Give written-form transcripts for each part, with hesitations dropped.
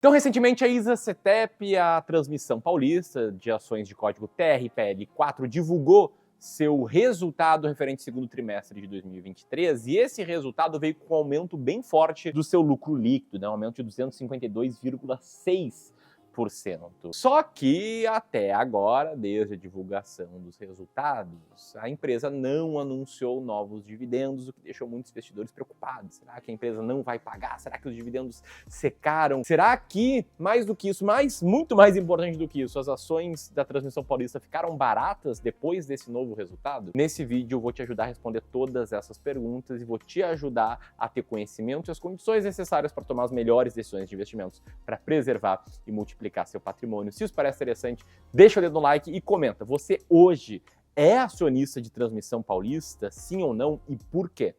Então, recentemente, a ISA-CETEP, a Transmissão Paulista de Ações de Código TRPL4, divulgou seu resultado referente ao segundo trimestre de 2023, e esse resultado veio com um aumento bem forte do seu lucro líquido, né? Um aumento de 252,6%. Só que até agora, desde a divulgação dos resultados, a empresa não anunciou novos dividendos, o que deixou muitos investidores preocupados. Será que a empresa não vai pagar? Será que os dividendos secaram? Será que, mais do que isso, muito mais importante do que isso, as ações da Transmissão Paulista ficaram baratas depois desse novo resultado? Nesse vídeo eu vou te ajudar a responder todas essas perguntas e vou te ajudar a ter conhecimento e as condições necessárias para tomar as melhores decisões de investimentos, para preservar e multiplicar seu patrimônio. Se isso parece interessante, deixa o dedo no like e comenta. Você hoje é acionista de Transmissão Paulista? Sim ou não? E por quê?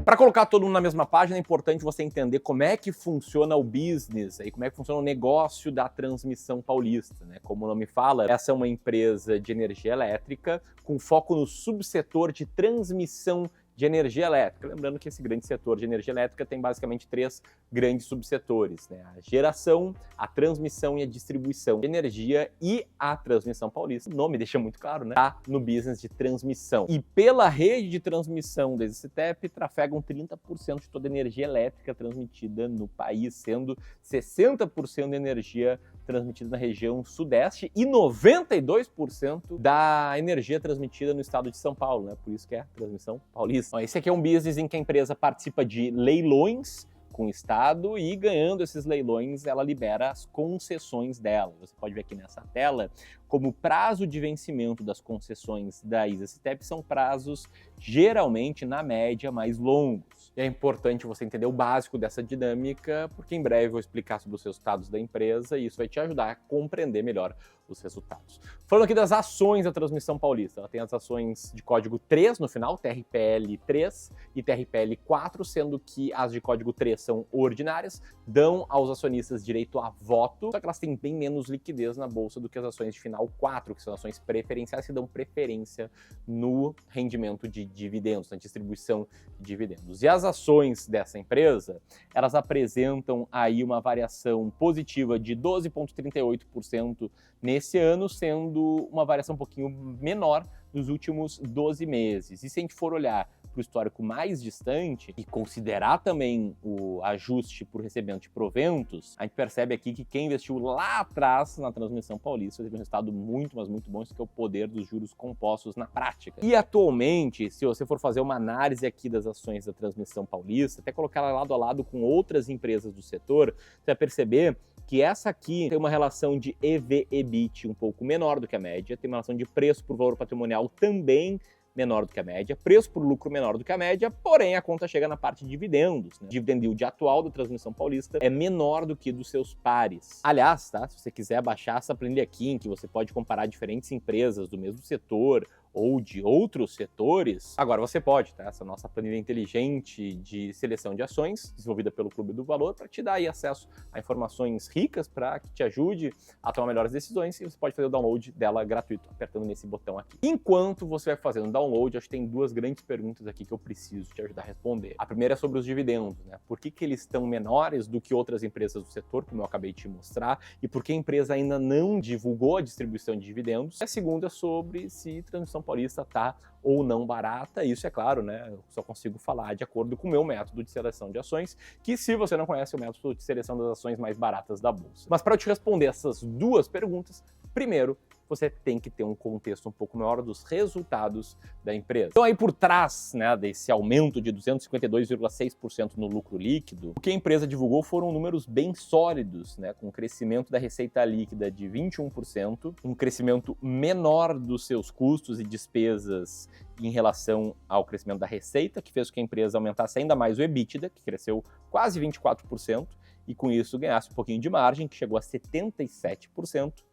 Para colocar todo mundo na mesma página, é importante você entender como é que funciona o business, como é que funciona o negócio da Transmissão Paulista, né? Como o nome fala, essa é uma empresa de energia elétrica com foco no subsetor de transmissão de energia elétrica. Lembrando que esse grande setor de energia elétrica tem basicamente três grandes subsetores, né? A geração, a transmissão e a distribuição de energia, e a Transmissão Paulista, o nome deixa muito claro, né? Tá no business de transmissão. E pela rede de transmissão da ISA-CETEP, trafegam 30% de toda a energia elétrica transmitida no país, sendo 60% da energia transmitida na região sudeste e 92% da energia transmitida no estado de São Paulo, né? Por isso que é a Transmissão Paulista. Então, esse aqui é um business em que a empresa participa de leilões com o estado e, ganhando esses leilões, ela libera as concessões dela. Você pode ver aqui nessa tela como o prazo de vencimento das concessões da ISA-CETEP são prazos geralmente, na média, mais longos. E é importante você entender o básico dessa dinâmica, porque em breve eu vou explicar sobre os resultados da empresa e isso vai te ajudar a compreender melhor os resultados. Falando aqui das ações da Transmissão Paulista, ela tem as ações de código 3 no final, TRPL3 e TRPL4, sendo que as de código 3 são ordinárias, dão aos acionistas direito a voto, só que elas têm bem menos liquidez na bolsa do que as ações de final 4, que são ações preferenciais que dão preferência no rendimento de dividendos, na distribuição de dividendos. E as ações dessa empresa, elas apresentam aí uma variação positiva de 12,38% nesse ano, sendo uma variação um pouquinho menor nos últimos 12 meses. E se a gente for olhar para o histórico mais distante e considerar também o ajuste por recebimento de proventos, a gente percebe aqui que quem investiu lá atrás na Transmissão Paulista teve um resultado muito, mas muito bom, isso que é o poder dos juros compostos na prática. E atualmente, se você for fazer uma análise aqui das ações da Transmissão Paulista, até colocar ela lado a lado com outras empresas do setor, você vai perceber que essa aqui tem uma relação de EV/EBIT um pouco menor do que a média, tem uma relação de preço por valor patrimonial também menor do que a média, preço por lucro menor do que a média, porém a conta chega na parte de dividendos, né? O dividend yield atual da Transmissão Paulista é menor do que dos seus pares. Aliás, tá? Se você quiser baixar essa planilha aqui, em que você pode comparar diferentes empresas do mesmo setor ou de outros setores, agora você pode, tá? Essa nossa planilha inteligente de seleção de ações, desenvolvida pelo Clube do Valor, para te dar aí acesso a informações ricas para que te ajude a tomar melhores decisões, e você pode fazer o download dela gratuito, apertando nesse botão aqui. Enquanto você vai fazendo o download, acho que tem duas grandes perguntas aqui que eu preciso te ajudar a responder. A primeira é sobre os dividendos, né? Por que eles estão menores do que outras empresas do setor, como eu acabei de te mostrar, e por que a empresa ainda não divulgou a distribuição de dividendos? E a segunda é sobre se Transmissão Paulista está ou não barata. Isso é claro, né? Eu só consigo falar de acordo com o meu método de seleção de ações, que, se você não conhece, é o método de seleção das ações mais baratas da bolsa. Mas para eu te responder essas duas perguntas, primeiro, você tem que ter um contexto um pouco maior dos resultados da empresa. Então aí por trás, né, desse aumento de 252,6% no lucro líquido, o que a empresa divulgou foram números bem sólidos, né, com um crescimento da receita líquida de 21%, um crescimento menor dos seus custos e despesas em relação ao crescimento da receita, que fez com que a empresa aumentasse ainda mais o EBITDA, que cresceu quase 24%, e com isso ganhasse um pouquinho de margem, que chegou a 77%.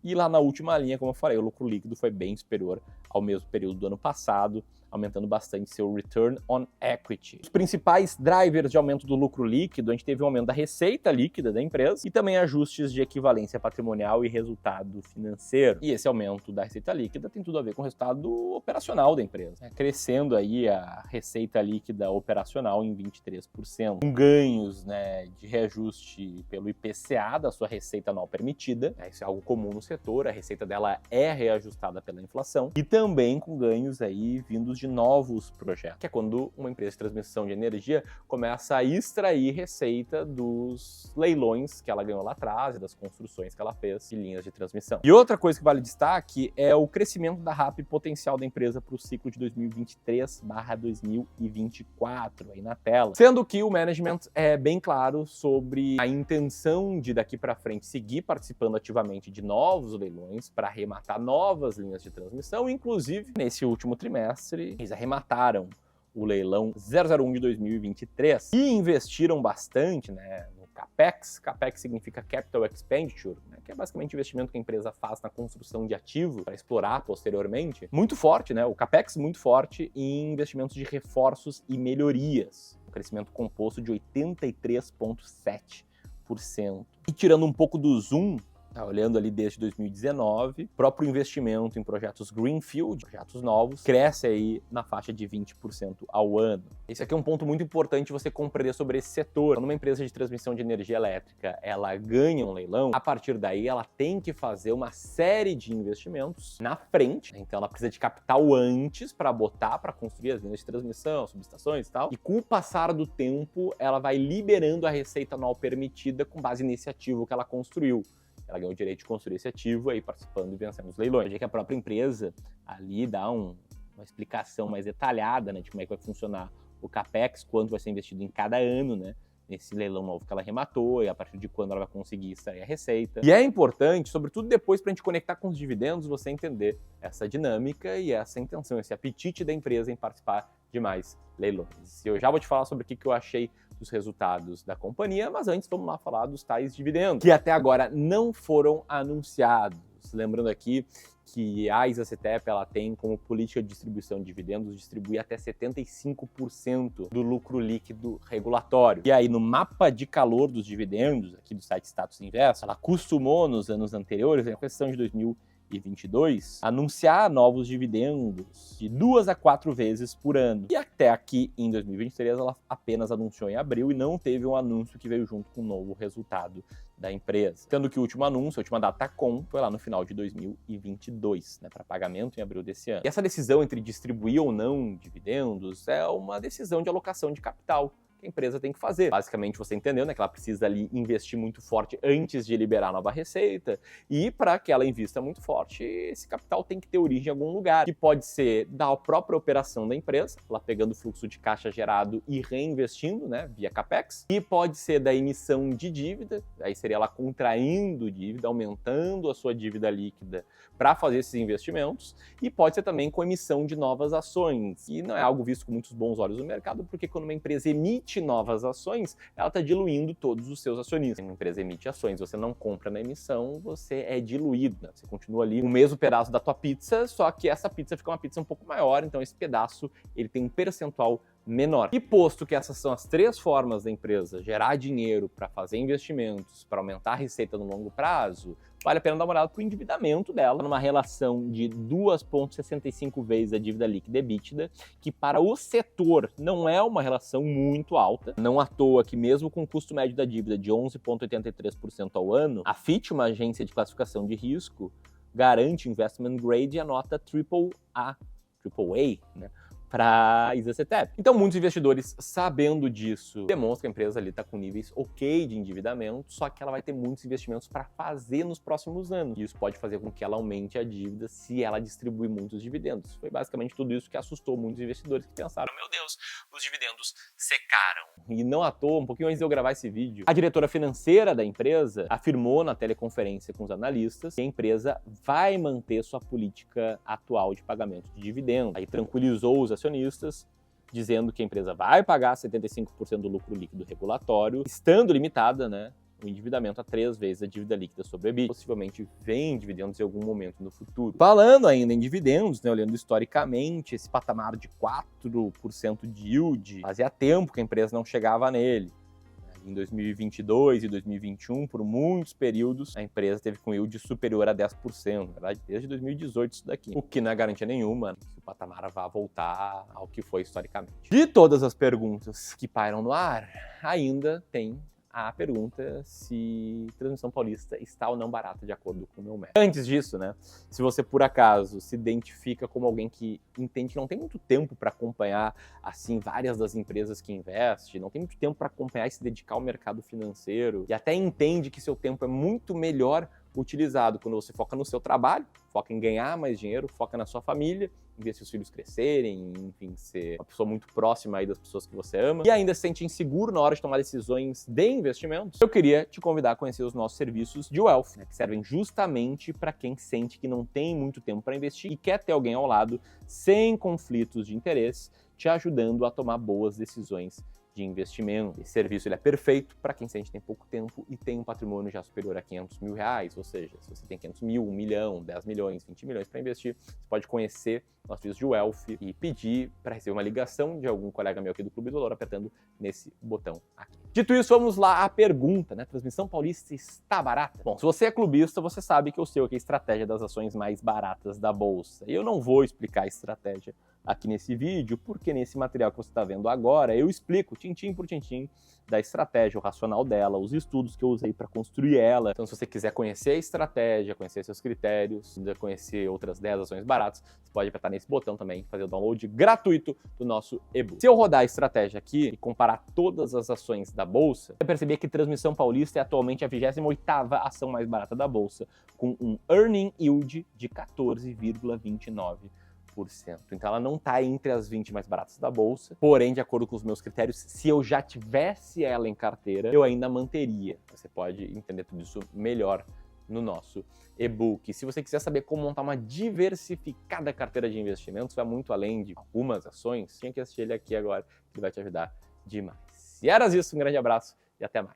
E lá na última linha, como eu falei, o lucro líquido foi bem superior ao mesmo período do ano passado, aumentando bastante seu return on equity. Os principais drivers de aumento do lucro líquido, a gente teve um aumento da receita líquida da empresa e também ajustes de equivalência patrimonial e resultado financeiro. E esse aumento da receita líquida tem tudo a ver com o resultado operacional da empresa, né? Crescendo aí a receita líquida operacional em 23%, com ganhos, né, de reajuste pelo IPCA da sua receita anual permitida. Isso é algo comum no setor, a receita dela é reajustada pela inflação, e também com ganhos aí vindos de novos projetos, que é quando uma empresa de transmissão de energia começa a extrair receita dos leilões que ela ganhou lá atrás e das construções que ela fez de linhas de transmissão. E outra coisa que vale destaque é o crescimento da RAP potencial da empresa para o ciclo de 2023/2024, aí na tela. Sendo que o management é bem claro sobre a intenção de daqui para frente seguir participando ativamente de novos leilões para arrematar novas linhas de transmissão. Inclusive, nesse último trimestre, eles arremataram o leilão 001 de 2023 e investiram bastante, né, no CAPEX. CAPEX significa Capital Expenditure, né, que é basicamente o investimento que a empresa faz na construção de ativo para explorar posteriormente. Muito forte, né, o CAPEX muito forte em investimentos de reforços e melhorias. Um crescimento composto de 83,7%. E tirando um pouco do zoom, olhando ali desde 2019, próprio investimento em projetos Greenfield, projetos novos, cresce aí na faixa de 20% ao ano. Esse aqui é um ponto muito importante você compreender sobre esse setor. Quando uma empresa de transmissão de energia elétrica, ela ganha um leilão, a partir daí ela tem que fazer uma série de investimentos na frente, né? Então ela precisa de capital antes para botar, para construir as linhas de transmissão, subestações e tal. E com o passar do tempo, ela vai liberando a receita anual permitida com base nesse ativo que ela construiu. Ela ganhou o direito de construir esse ativo aí participando e vencendo os leilões. Já que a própria empresa ali dá uma explicação mais detalhada, né, de como é que vai funcionar o CAPEX, quanto vai ser investido em cada ano, né, nesse leilão novo que ela arrematou e a partir de quando ela vai conseguir extrair a receita. E é importante, sobretudo depois para a gente conectar com os dividendos, você entender essa dinâmica e essa intenção, esse apetite da empresa em participar de mais leilões. Eu já vou te falar sobre o que eu achei dos resultados da companhia, mas antes vamos lá falar dos tais dividendos, que até agora não foram anunciados. Lembrando aqui que a Isacetep ela tem como política de distribuição de dividendos distribuir até 75% do lucro líquido regulatório. E aí no mapa de calor dos dividendos, aqui do site Status Invest, ela costumou nos anos anteriores, na questão de 2022, anunciar novos dividendos de 2 a 4 vezes por ano. E até aqui, em 2023, ela apenas anunciou em abril e não teve um anúncio que veio junto com um novo resultado da empresa. Sendo que o último anúncio, a última data com, foi lá no final de 2022, né, para pagamento em abril desse ano. E essa decisão entre distribuir ou não dividendos é uma decisão de alocação de capital que a empresa tem que fazer. Basicamente, você entendeu, né, que ela precisa ali investir muito forte antes de liberar a nova receita, e para que ela invista muito forte, esse capital tem que ter origem em algum lugar, que pode ser da própria operação da empresa, ela pegando o fluxo de caixa gerado e reinvestindo, né, via CAPEX, e pode ser da emissão de dívida, aí seria ela contraindo dívida, aumentando a sua dívida líquida para fazer esses investimentos, e pode ser também com emissão de novas ações, e não é algo visto com muitos bons olhos no mercado, porque quando uma empresa emite novas ações, ela está diluindo todos os seus acionistas. Uma empresa emite ações, você não compra na emissão, você é diluído, né? Você continua ali o mesmo pedaço da tua pizza, só que essa pizza fica uma pizza um pouco maior, então esse pedaço ele tem um percentual menor. E posto que essas são as três formas da empresa gerar dinheiro para fazer investimentos, para aumentar a receita no longo prazo, vale a pena dar uma olhada para o endividamento dela, numa relação de 2,65 vezes a dívida líquida EBITDA, que para o setor não é uma relação muito alta. Não à toa que mesmo com o custo médio da dívida de 11,83% ao ano, a Fitch, uma agência de classificação de risco, garante investment grade e a nota AAA, né, para a Isacetep. Então, muitos investidores, sabendo disso, demonstram que a empresa ali está com níveis ok de endividamento, só que ela vai ter muitos investimentos para fazer nos próximos anos. E isso pode fazer com que ela aumente a dívida se ela distribuir muitos dividendos. Foi basicamente tudo isso que assustou muitos investidores que pensaram, meu Deus, os dividendos secaram. E não à toa, um pouquinho antes de eu gravar esse vídeo, a diretora financeira da empresa afirmou na teleconferência com os analistas que a empresa vai manter sua política atual de pagamento de dividendos. Aí tranquilizou os acionistas, dizendo que a empresa vai pagar 75% do lucro líquido regulatório, estando limitada, né, o endividamento a 3 vezes a dívida líquida sobre o EBITDA, possivelmente vem dividendos em algum momento no futuro. Falando ainda em dividendos, né, olhando historicamente, esse patamar de 4% de yield, fazia tempo que a empresa não chegava nele. Em 2022 e 2021, por muitos períodos, a empresa teve com yield superior a 10%, na verdade, desde 2018 isso daqui. O que não é garantia nenhuma que o patamar vá voltar ao que foi historicamente. De todas as perguntas que pairam no ar, ainda tem a pergunta se Transmissão Paulista está ou não barata de acordo com o meu método. Antes disso, né, se você por acaso se identifica como alguém que entende que não tem muito tempo para acompanhar assim várias das empresas que investe, não tem muito tempo para acompanhar e se dedicar ao mercado financeiro, e até entende que seu tempo é muito melhor utilizado quando você foca no seu trabalho, foca em ganhar mais dinheiro, foca na sua família, em ver seus filhos crescerem, enfim, ser uma pessoa muito próxima aí das pessoas que você ama, e ainda se sente inseguro na hora de tomar decisões de investimentos, eu queria te convidar a conhecer os nossos serviços de Wealth, né, que servem justamente para quem sente que não tem muito tempo para investir e quer ter alguém ao lado sem conflitos de interesse, te ajudando a tomar boas decisões de investimento. Esse serviço ele é perfeito para quem sente que tem pouco tempo e tem um patrimônio já superior a R$500 mil, ou seja, se você tem 500 mil, 1 milhão, 10 milhões, 20 milhões para investir, você pode conhecer nosso serviço de Wealth e pedir para receber uma ligação de algum colega meu aqui do Clube do Valor apertando nesse botão aqui. Dito isso, vamos lá à pergunta, né? Transmissão Paulista está barata? Bom, se você é clubista, você sabe que eu sei o que é a estratégia das ações mais baratas da Bolsa. E eu não vou explicar a estratégia aqui nesse vídeo, porque nesse material que você está vendo agora, eu explico tintim por tintim da estratégia, o racional dela, os estudos que eu usei para construir ela. Então, se você quiser conhecer a estratégia, conhecer seus critérios, conhecer outras 10 ações baratas, você pode apertar nesse botão também, fazer o download gratuito do nosso e-book. Se eu rodar a estratégia aqui e comparar todas as ações da Bolsa, você vai perceber que Transmissão Paulista é atualmente a 28ª ação mais barata da Bolsa, com um earning yield de 14,29%. Então ela não está entre as 20 mais baratas da Bolsa, porém, de acordo com os meus critérios, se eu já tivesse ela em carteira, eu ainda manteria. Você pode entender tudo isso melhor no nosso e-book. Se você quiser saber como montar uma diversificada carteira de investimentos, vai muito além de algumas ações, tinha que assistir ele aqui agora, que vai te ajudar demais. E era isso, um grande abraço e até mais.